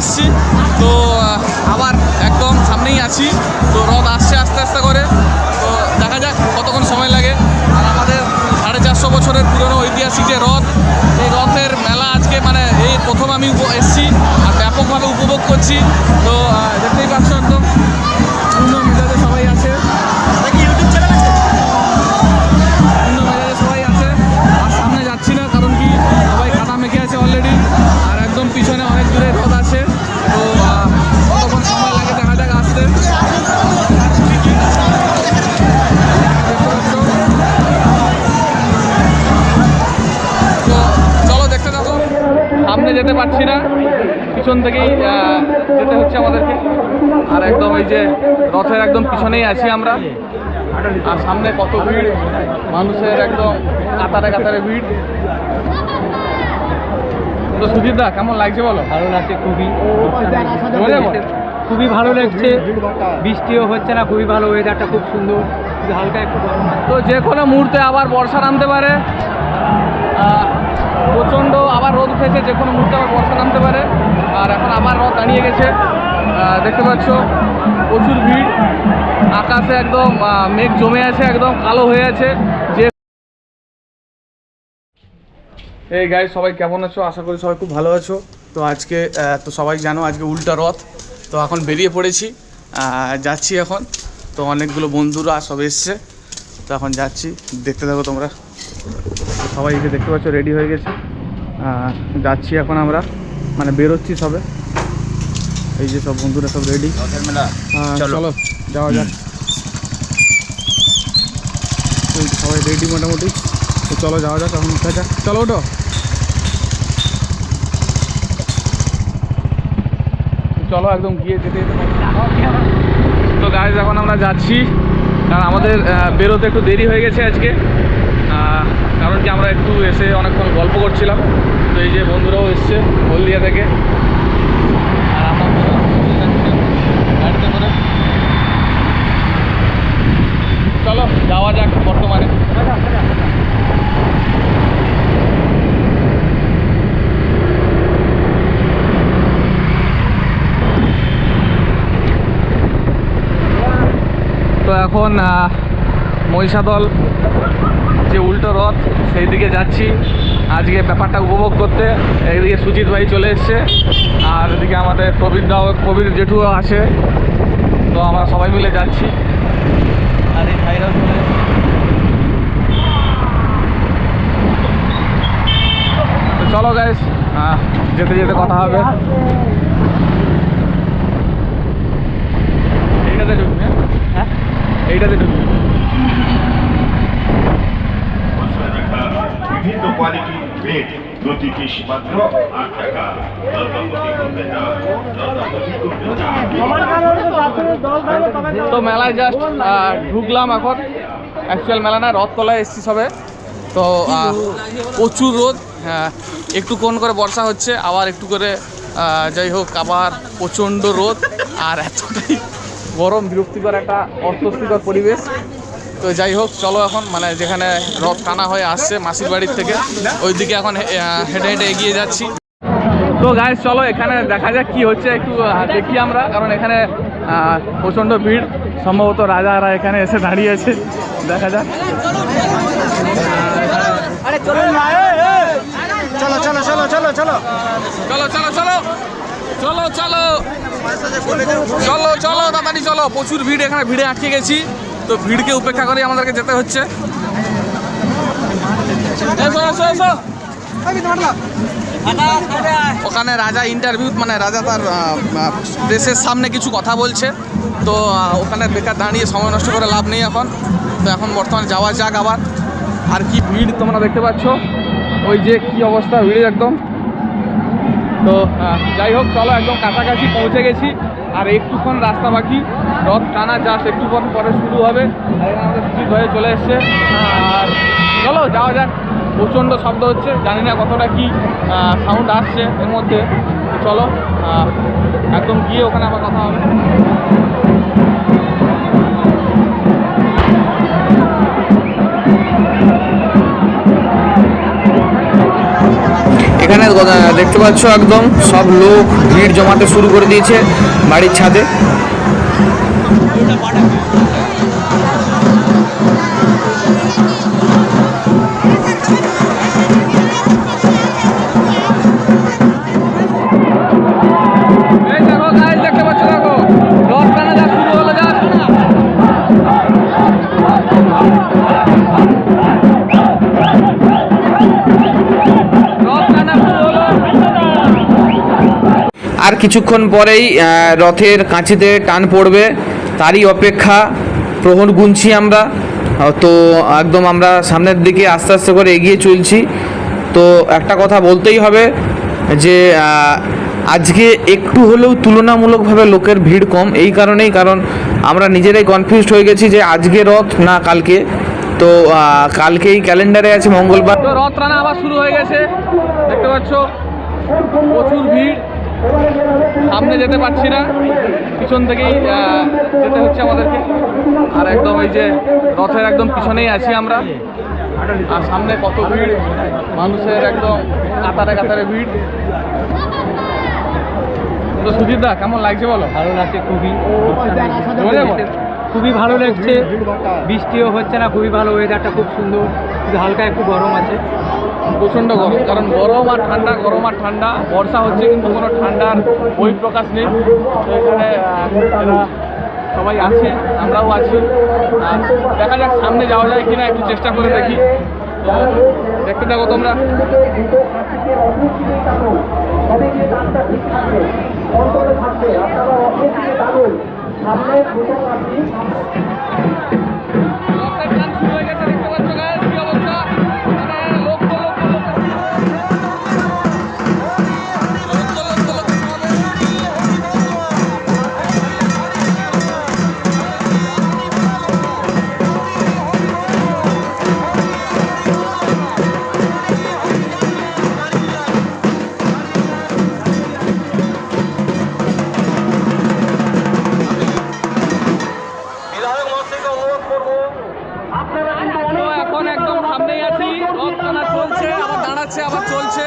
এসেছি। তো আবার একদম সামনেই আছি। তো রথ আসছে আস্তে আস্তে করে। তো দেখা যাক কতক্ষণ সময় লাগে। আর আমাদের 450 বছরের পুরনো ঐতিহাসিক যে রথ, এই রথের মেলা আজকে মানে এই প্রথম আমি এসেছি আর ব্যাপকভাবে উপভোগ করছি। তো দেখতেই পাচ্ছ একদম পূর্ণ মেজাজে সবাই আছে। সবাই আছে। আর সামনে যাচ্ছি না, কারণ কি সবাই কাদা মেখে আছে অলরেডি। আর একদম পিছনে অনেক দূরে রথ আছে। তো কতক্ষণ সময় লাগে দেখা যাক আসতে। তো চলো দেখতে থাকো। সামনে যেতে পারছি না, পিছন থেকেই যেতে হচ্ছে আমাদেরকে। আর একদম এই যে রথের একদম পিছনেই আছি আমরা। আর সামনে কত ভিড় মানুষের, একদম কাতারে কাতারে ভিড়। তো সুজিত দা, কেমন লাগছে বলো? ভালো লাগছে খুবই, খুবই ভালো লাগছে। বৃষ্টিও হচ্ছে না, খুবই ভালো, ওয়েদারটা খুব সুন্দর, হালকা একটু গরম। তো যে কোনো মুহূর্তে আবার বর্ষা নামতে পারে, প্রচণ্ড আবার রোদ উঠেছে, যে কোনো মুহূর্তে আবার বর্ষা নামতে পারে। আর এখন আবার রথ দাঁড়িয়ে গেছে, দেখতে পাচ্ছ প্রচুর ভিড়। আকাশে একদম মেঘ জমে আছে, একদম কালো হয়ে আছে। যে এই গাইস, সবাই কেমন আছো? আশা করি সবাই খুব ভালো আছো। তো আজকে তো সবাই জানো আজকে উল্টা রথ। তো এখন বেরিয়ে পড়েছি, যাচ্ছি এখন। তো অনেকগুলো বন্ধুরা সব এসছে, তো এখন যাচ্ছি, দেখতে থাকো তোমরা। সবাই একে দেখতে পাচ্ছ রেডি হয়ে গেছে। যাচ্ছি এখন আমরা, মানে বেরোচ্ছি সবে। এই যে সব বন্ধুরা সব রেডি। চলো যাওয়া যাক। সবাই রেডি মোটামুটি। তো চলো যাওয়া যাক এখন। চলো ওঠো। চলো একদম গিয়ে যেতে। তো গাইজ এখন আমরা যাচ্ছি, কারণ আমাদের বেরোতে একটু দেরি হয়ে গেছে আজকে। কারণ কি আমরা একটু এসে অনেকক্ষণ গল্প করছিলাম। তো এই যে বন্ধুরাও এসছে হলদিয়া থেকে। আর আমরা গাড়িতে করে চলো যাওয়া যাক বর্তমানে। তো এখন মহিষাদল যে উল্টো রথ সেই দিকে যাচ্ছি আজকে ব্যাপারটা উপভোগ করতে। এইদিকে সুজিত ভাই চলে এসছে, আর এদিকে আমাদের প্রবীর জেঠুও আছে। তো আমরা সবাই মিলে যাচ্ছি। আর এই ভাইরাও চলে এসছে। তো চলো গাইস, যেতে যেতে কথা হবে। এইটাতে ঢুকবে, হ্যাঁ এইটাতে ঢুকবে। বিভিন্ন কোয়ালিটি রেট প্রতিটি মাত্র 8 টাকা। তো মেলায় জাস্ট ঢুকলাম এখন। অ্যাকচুয়াল মেলা না, রথতলায় এসছি সবে। তো প্রচুর রোদ, একটু কোন করে বর্ষা হচ্ছে, আবার একটু করে যাই হোক আবার প্রচণ্ড রোদ। আর এতটাই গরম, বিরক্তিকর একটা অস্বস্তিকর পরিবেশ। তো যাই হোক চলো এখন, মানে যেখানে রথ টানা হয়ে আসছে মাসির বাড়ির থেকে, ওইদিকে এখন হেঁটে হেঁটে এগিয়ে যাচ্ছি। তো গাইস চলো এখানে দেখা যাক কি হচ্ছে, একটু দেখি আমরা। কারণ এখানে প্রচণ্ড ভিড়, সম্ভবত রাজারা এখানে এসে দাঁড়িয়ে আছে। দেখা যাক। চলো চলো চলো চলো চলো চলো চলো চলো চলো চলো চলো চলো তাড়াতাড়ি চলো। প্রচুর ভিড় এখানে, ভিড়ে আটকে গেছি। তো ভিড়কে উপেক্ষা করে আমাদেরকে যেতে হচ্ছে। ওখানে রাজা ইন্টারভিউ, মানে রাজা তার প্রেসের সামনে কিছু কথা বলছে। তো ওখানে বেকার দাঁড়িয়ে সময় নষ্ট করে লাভ নেই এখন। তো এখন বর্তমানে যাওয়া যাক আবার। আর কি ভিড় তোমরা দেখতে পাচ্ছ, ওই যে কি অবস্থা ভিড় একদম। তো যাই হোক চলো, একদম কাছাকাছি পৌঁছে গেছি। আর একটুক্ষণ রাস্তা বাকি, রথ টানা জাস্ট একটুক্ষণ পরে শুরু হবে। আমাদের সুজিত হয়ে চলে এসছে। আর চলো যাওয়া যাক। প্রচণ্ড শব্দ হচ্ছে, জানি না কতটা কি সাউন্ড আসছে এর মধ্যে। চলো একদম গিয়ে ওখানে আবার কথা হবে। এখানে দেখতে পাচ্ছ একদম সব লোক ভিড় জমাতে শুরু করে দিয়েছে বাড়ির ছাদে। এই দেখো গাইস, দেখতে পাচ্ছ, দেখো রথ টানা যা শুরু হলো, যা রথ টানা শুরু হলো। আর কিছুক্ষণ পরেই রথের কাঁচিতে টান পড়বে, তারই অপেক্ষা। প্রহর গুনছি আমরা, তো একদম আমরা সামনের দিকে আস্তে আস্তে করে এগিয়ে চলছি। তো একটা কথা বলতেই হবে যে আজকে একটু হলেও তুলনামূলকভাবে লোকের ভিড় কম, এই কারণেই, কারণ আমরা নিজেরাই কনফিউজড হয়ে গেছি যে আজকে রথ না কালকে। তো কালকেই ক্যালেন্ডারে আছে মঙ্গলবার। তো রথ টানা আবার শুরু হয়ে গেছে, দেখতে পাচ্ছ প্রচুর ভিড়। সামনে যেতে পারছি না, পিছন থেকেই যেতে হচ্ছে আমাদেরকে। আর একদম এই যে রথের একদম পিছনেই আছি আমরা, আর সামনে কত ভিড় মানুষের, একদম কাতারে কাতারে ভিড়। তো সুজিত দা, কেমন লাগছে বলো? ভালো লাগছে খুবই, বলো। খুবই ভালো লাগছে। বৃষ্টিও হচ্ছে না, খুবই ভালো, ওয়েদারটা খুব সুন্দর, কিন্তু হালকা একটু গরম আছে, প্রচণ্ড গরম, কারণ গরম আর ঠান্ডা, গরম আর ঠান্ডা। বর্ষা হচ্ছে কিন্তু কোনো ঠান্ডার বই প্রকাশ নেই। তো এখানে এরা সবাই আছে, আমরাও আছি। আর দেখা যাক সামনে যাওয়া যায় কিনা, একটু চেষ্টা করে দেখি। তো দেখতে থাকো তোমরা। এখন একদম সামনেই আছি, রথ টানা চলছে, আবার দাঁড়াচ্ছে, আবার চলছে।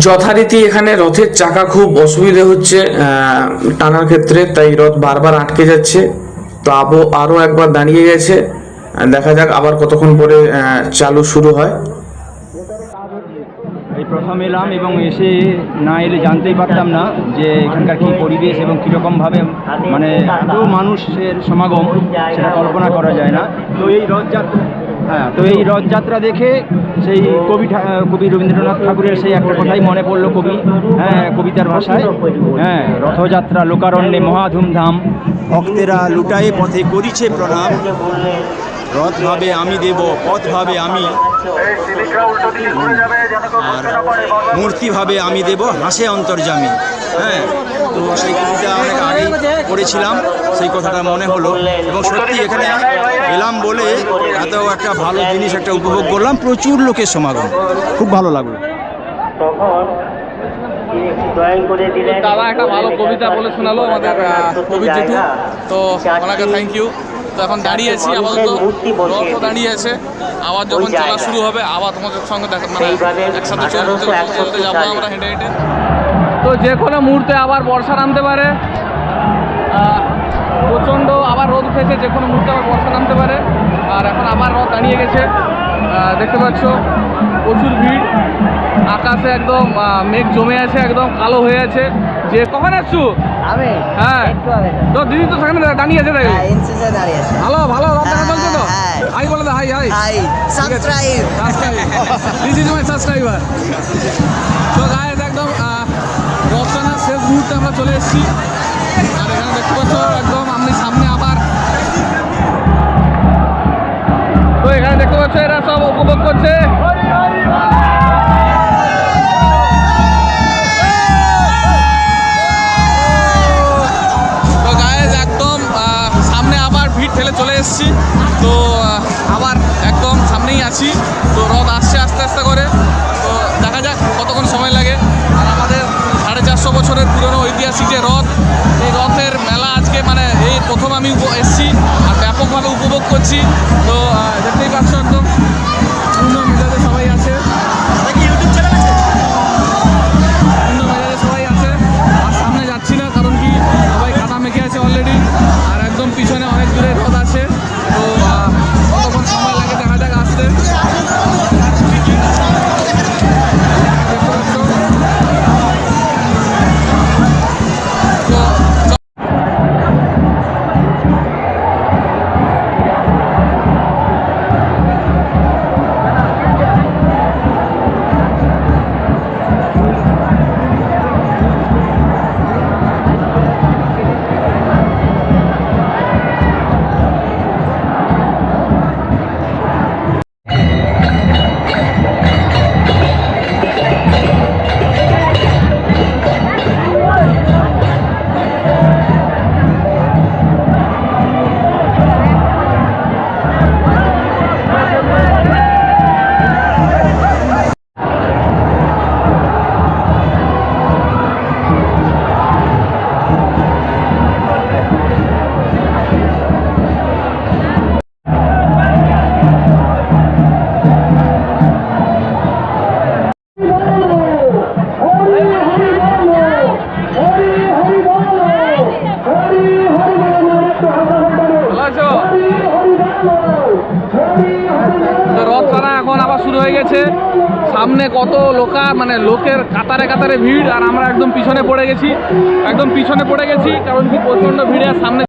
যথারীতি এখানে রথের চাকা খুব অসুবিধে হচ্ছে টানার ক্ষেত্রে, তাই রথ বারবার আটকে যাচ্ছে। তো আরও একবার দাঁড়িয়ে গেছে, দেখা যাক আবার কতক্ষণ পরে চালু শুরু হয়। এই প্রথম এলাম এবং এসে না এলে জানতেই পারতাম না যে এখানকার কী পরিবেশ এবং কীরকমভাবে মানে এত মানুষের সমাগম, সেটা কল্পনা করা যায় না। তো এই রথযাত্রা, তো এই রথযাত্রা দেখে সেই কবি রবীন্দ্রনাথ ঠাকুরের সেই একটা কথাই মনে পড়লো, কবিতার ভাষায়, রথযাত্রা লোকারণ্যে মহা ধুমধাম, ভক্তেরা লুটায়ে পথে করিছে প্রণাম, রথ ভাবে আমি দেব, পথ ভাবে আমি, আর মূর্তি ভাবে আমি দেব, হাসে অন্তর্যামী। তো সেই কবিতা অনেক আগেই পড়েছিলাম, সেই কথাটা মনে হলো। এবং সত্যি এখানে এলাম বলে এত একটা ভালো জিনিস একটা উপভোগ করলাম, প্রচুর লোকের সমাগম, খুব ভালো লাগলো। দাদা একটা ভালো কবিতা বলে শোনালো আমাদের কবি জেঠু, তো ওনাকে থ্যাংক ইউ। তো এখন দাঁড়িয়ে আছি, আপাতত রথও দাঁড়িয়ে আছে, আবার যখন চলা শুরু হবে আবার তোমাদের সঙ্গে মানে একসাথে চলতে যাবো আমরা হেঁটে হেঁটে। তো যে কোনো মুহূর্তে আবার বর্ষা নামতে পারে, প্রচণ্ড আবার রোদ উঠেছে, যে কোনো মুহূর্তে আবার বর্ষা নামতে পারে। আর এখন আবার রথ দাঁড়িয়ে গেছে, দেখতে পাচ্ছ প্রচুর ভিড়, আকাশে একদম মেঘ জমে আছে, একদম কালো হয়ে আছে। যে কখন আসছু? আমি হ্যাঁ, তো দিদি তো সেখানে দাঁড়িয়ে আছে, দেখো ভালো ভালো রথ দেখা চলছে তো। হাই বলে দা, hi hi subscribe this is my subscriber. তো গাইস একদম রথ টানার শেষ মুহূর্তে আমরা চলে এসেছি। আর এখানে দেখতে পাচ্ছ একদম আমি সামনে আবার, তো এখানে দেখতে পাচ্ছ এরা সব উপভোগ করছে। তো গাইস একদম সামনে আবার ভিড় ঠেলে চলে এসেছি, তো আবার একদম সামনেই আছি। তো রথ আসছে আস্তে আস্তে করে, তো দেখা যাক কতক্ষণ সময় লাগে। আমি এসেছি আর ব্যাপকভাবে উপভোগ করছি। তো দেখতেই পাচ্ছ একদম পূর্ণ মেজাজে সবাই আছে, পূর্ণ মেজাজে সবাই আছে। আর সামনে যাচ্ছি না, কারণ কি সবাই কাদা মেখে আছে অলরেডি, আর একদম পিছনে অনেক দূরে রথ আছে। তো কতক্ষণ সময় লাগে দেখা যাক আসতে। ভালো আছো? তো রথ টানা এখন আবার শুরু হয়ে গেছে। সামনে কত লোকের কাতারে কাতারে ভিড়, আর আমরা একদম পিছনে পড়ে গেছি, কারণ কি প্রচণ্ড ভিড়ে। আর সামনে